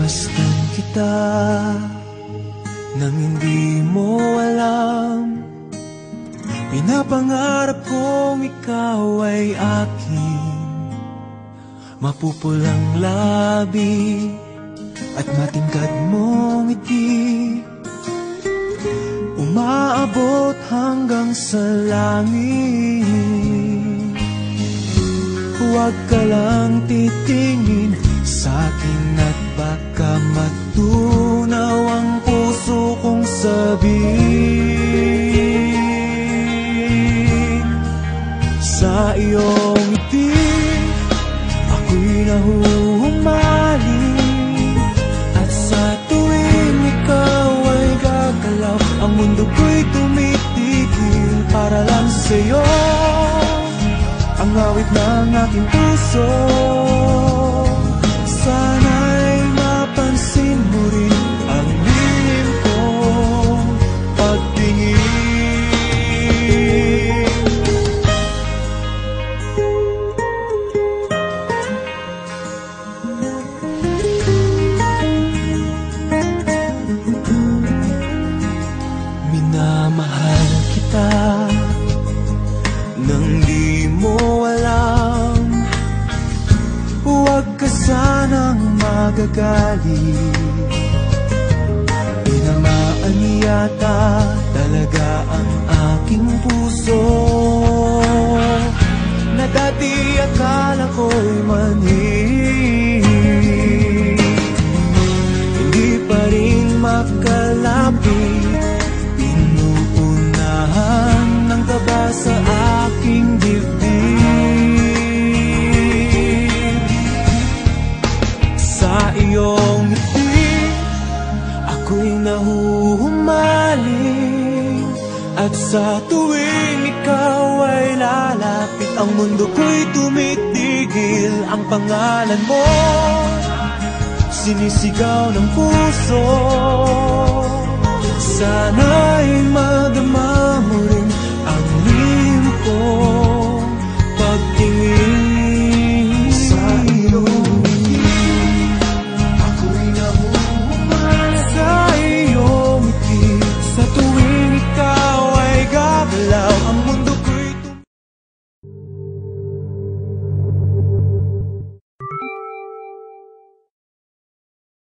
Masdan kita nang hindi mo alam. Pinapangarap kong ikaw ay aking mapupulang labi at matingkad mong ngiti, umaabot hanggang sa langit. Huwag ka lang titingin sa'kin at baka matunaw ang puso kong sabihin. Sa iyong ngiti ako'y nahuhumaling, at sa tuwing ikaw ay gagalaw, ang mundo ko'y tumitigil para lang sa'yo. Ang awit ng aking puso, sana'y mapansin mo rin ang lihim kong pagtingin. Minamahal kita nang di mo alam. Huwag ka sanang magagalit, tinamaan yata talaga ang aking puso, na dati akala ko'y manhid. Hindi pa rin makalapit, inuunahan ng kaba sa aking dibdib. Sa iyong ngiti ako'y nahuhumaling, at sa tuwing ikaw ay lalapit, ang mundo ko'y tumitigil. Ang pangalan mo sinisigaw ng puso, sana'y